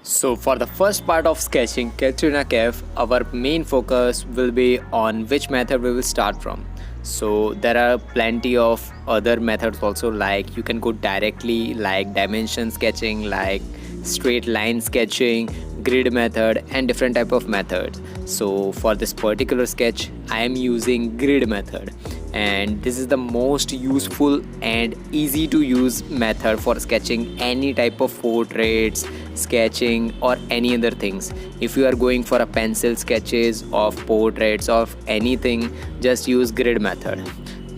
So, for the first part of sketching Katrina Kaif, our main focus will be on which method we will start from. So, there are plenty of other methods also, like you can go directly, like dimension sketching, like straight line sketching, grid method, and different type of methods. So, for this particular sketch, I am using grid method, and this is the most useful and easy to use method for sketching any type of portraits, sketching, or any other things. If you are going for a pencil sketches of portraits of anything, just use grid method.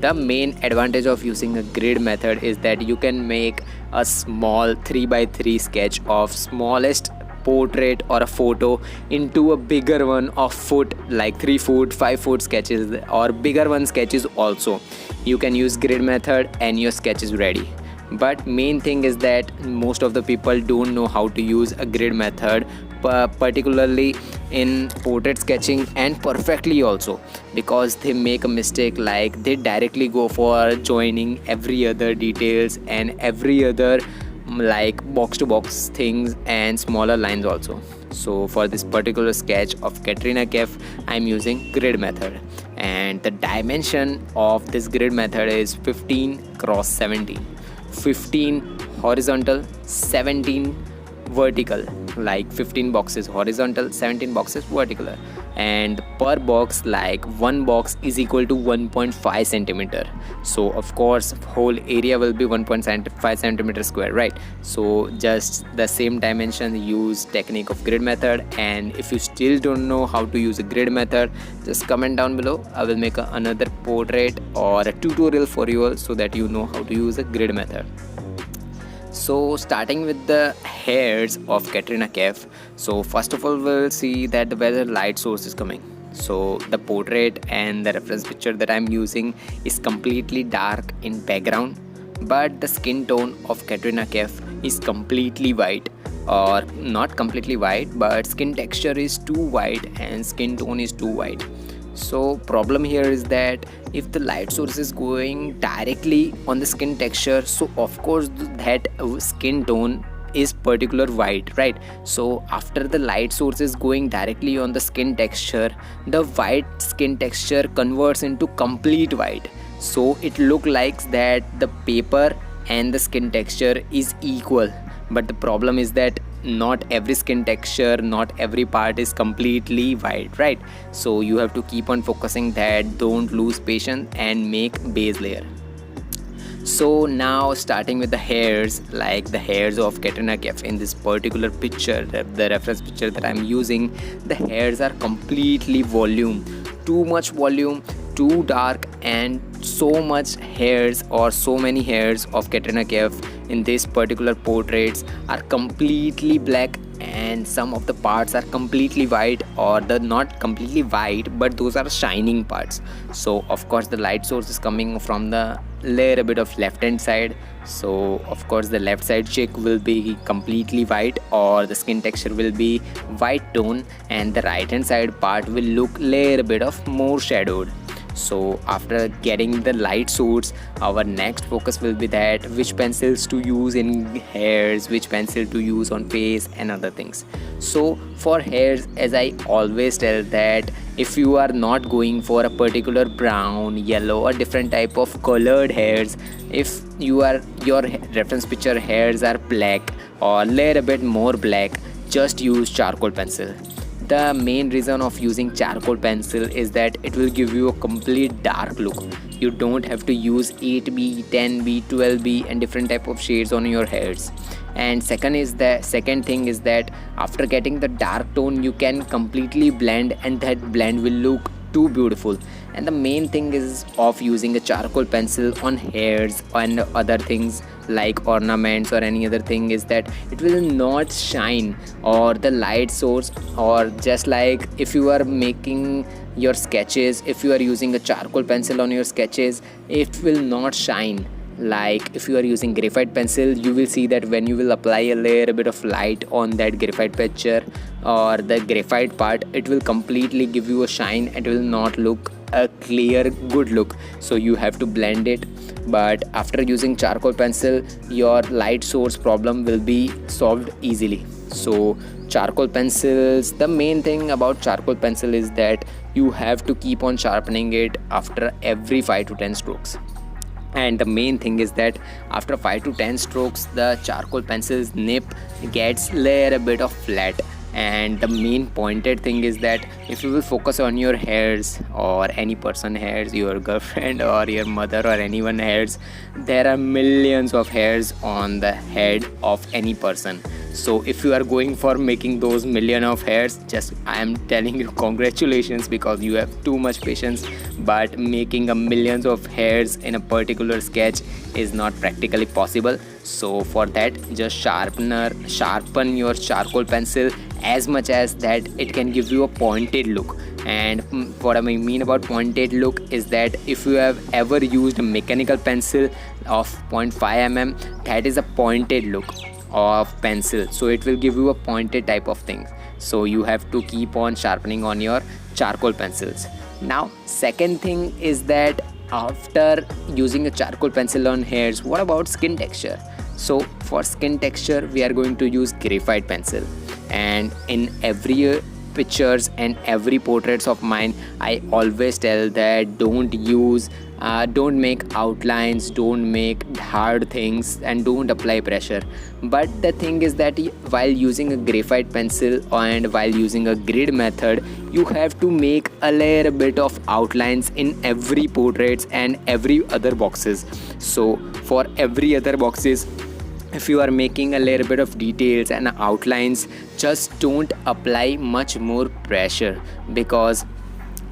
The main advantage of using a grid method is that you can make a small 3 by 3 sketch of smallest portrait or a photo into a bigger one of foot, like 3 foot 5 foot sketches, or bigger one sketches also. You can use grid method and your sketch is ready. But main thing is that most of the people don't know how to use a grid method, particularly in portrait sketching, and perfectly also, because they make a mistake, like they directly go for joining every other details and every other like box to box things and smaller lines also. So for this particular sketch of Katrina Kaif, I'm using grid method, and the dimension of this grid method is 15 cross 17, 15 horizontal, 17 vertical, like 15 boxes horizontal, 17 boxes vertical, and per box, like one box is equal to 1.5 centimeter. So of course whole area will be 1.5 centimeter square, right? So just the same dimension, use technique of grid method. And if you still don't know how to use a grid method, just comment down below. I will make another portrait or a tutorial for you all, so that you know how to use a grid method. So starting with the hairs of Katrina Kaif, so first of all we'll see that where the light source is coming. So the portrait and the reference picture that I'm using is completely dark in background, but the skin tone of Katrina Kaif is completely white, or not completely white, but skin texture is too white and skin tone is too white. So problem here is that if the light source is going directly on the skin texture, so of course that skin tone is particular white, right? So after the light source is going directly on the skin texture, the white skin texture converts into complete white. So it look like that the paper and the skin texture is equal. But the problem is that not every skin texture, not every part is completely white, right? So you have to keep on focusing that, don't lose patience and make base layer. So now starting with the hairs, like the hairs of Katrina Kaif in this particular picture, the reference picture that I'm using, the hairs are completely volume, too much volume, too dark, and so much hairs, or so many hairs of Katrina Kaif in this particular portraits are completely black, and some of the parts are completely white, or the not completely white, but those are shining parts. So of course the light source is coming from the layer a bit of left hand side, so of course the left side cheek will be completely white, or the skin texture will be white tone, and the right hand side part will look layer a bit of more shadowed. So after getting the light source, our next focus will be that which pencils to use in hairs, which pencil to use on face and other things. So for hairs, as I always tell, that if you are not going for a particular brown, yellow, or different type of colored hairs, if your reference picture hairs are black or layer a bit more black, just use charcoal pencil. The main reason of using charcoal pencil is that it will give you a complete dark look. You don't have to use 8B, 10B, 12B and different type of shades on your hairs. And second thing is that after getting the dark tone, you can completely blend, and that blend will look too beautiful. And the main thing is of using a charcoal pencil on hairs and other things like ornaments or any other thing is that it will not shine, or the light source, or just like if you are making your sketches, if you are using a charcoal pencil on your sketches, it will not shine. Like if you are using graphite pencil, you will see that when you will apply a layer a bit of light on that graphite picture or the graphite part, it will completely give you a shine. It will not look a clear good look, so you have to blend it. But after using charcoal pencil, your light source problem will be solved easily. So charcoal pencils, the main thing about charcoal pencil is that you have to keep on sharpening it after every 5 to 10 strokes. And the main thing is that after 5 to 10 strokes, the charcoal pencil's nib gets layer a bit of flat. And the main pointed thing is that if you will focus on your hairs, or any person hairs, your girlfriend or your mother or anyone hairs, there are millions of hairs on the head of any person. So if you are going for making those million of hairs, just I am telling you congratulations, because you have too much patience. But making a millions of hairs in a particular sketch is not practically possible. So for that, just sharpen your charcoal pencil as much as that it can give you a pointed look. And what I mean about pointed look is that if you have ever used a mechanical pencil of 0.5 mm, that is a pointed look of pencil, so it will give you a pointed type of thing. So you have to keep on sharpening on your charcoal pencils. Now second thing is that after using a charcoal pencil on hairs, what about skin texture? So for skin texture, we are going to use graphite pencil. And in every pictures and every portraits of mine, I always tell that don't make outlines, don't make hard things, and don't apply pressure. But the thing is that while using a graphite pencil and while using a grid method, you have to make a layer bit of outlines in every portraits and every other boxes. So for every other boxes, if you are making a little bit of details and outlines, just don't apply much more pressure, because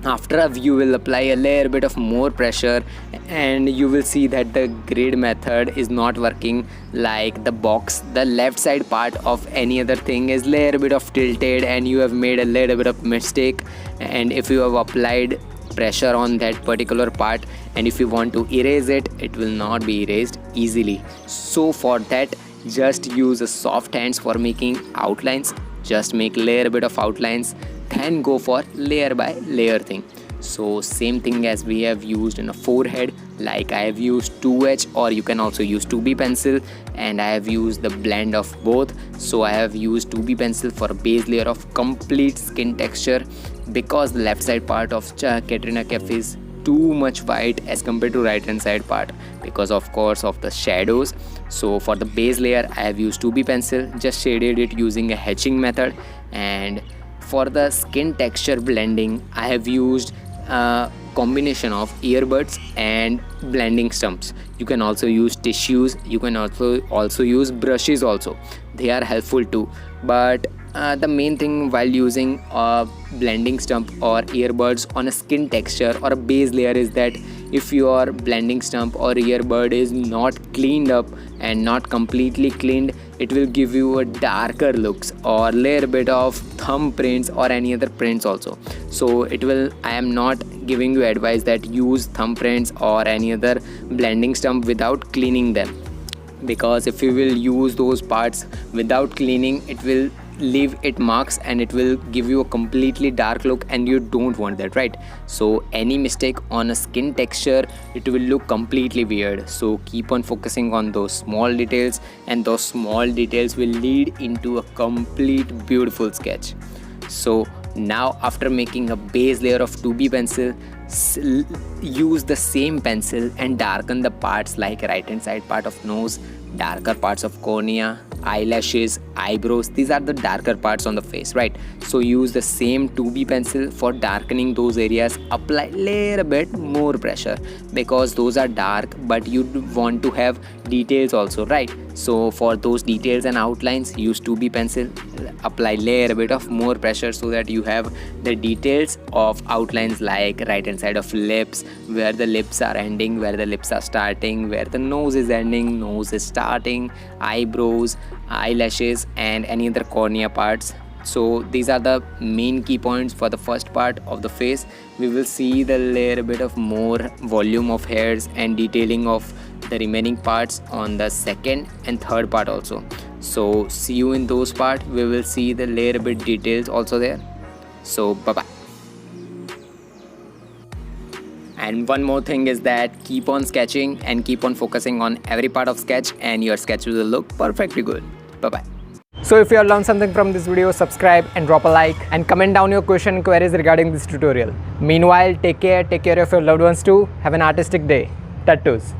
after you will apply a layer bit of more pressure and you will see that the grid method is not working. Like the left side part of any other thing is layer bit of tilted and you have made a little bit of mistake, and if you have applied pressure on that particular part and if you want to erase it, it will not be erased easily. So for that, just use a soft hands for making outlines. Just make layer bit of outlines, then go for layer by layer thing. So same thing as we have used in a forehead, like I have used 2H, or you can also use 2B pencil, and I have used the blend of both. So I have used 2B pencil for a base layer of complete skin texture, because the left side part of Katrina Kaif is too much white as compared to right hand side part, because of course of the shadows. So for the base layer, I have used 2B pencil, just shaded it using a hatching method. And for the skin texture blending, I have used a combination of earbuds and blending stumps. You can also use tissues, you can also use brushes also, they are helpful too. But the main thing while using a blending stump or earbuds on a skin texture or a base layer is that if your blending stump or earbud is not cleaned up and not completely cleaned, it will give you a darker looks or layer bit of thumbprints or any other prints also. So I am not giving you advice that use thumbprints or any other blending stump without cleaning them, because if you will use those parts without cleaning, it will leave it marks and it will give you a completely dark look, and you don't want that, right? So any mistake on a skin texture, it will look completely weird. So keep on focusing on those small details, and those small details will lead into a complete beautiful sketch. So now after making a base layer of 2B pencil, use the same pencil and darken the parts like right hand side part of nose, darker parts of cornea, eyelashes, eyebrows. These are the darker parts on the face, right? So use the same 2B pencil for darkening those areas. Apply layer a bit more pressure because those are dark, but you want to have details also, right? So for those details and outlines, use 2B pencil. Apply layer a bit of more pressure so that you have the details of outlines like right hand side of lips, where the lips are ending, where the lips are starting, where the nose is ending, nose is starting, eyebrows, eyelashes, and any other cornea parts. So these are the main key points for the first part of the face. We will see the layer a bit of more volume of hairs and detailing of the remaining parts on the second and third part also. So see you in those parts. We will see the layer a bit details also there. So bye bye. And one more thing is that keep on sketching and keep on focusing on every part of sketch, and your sketch will look perfectly good. Bye bye. So if you have learned something from this video, subscribe and drop a like and comment down your question and queries regarding this tutorial. Meanwhile, take care of your loved ones too. Have an artistic day. Tattoos.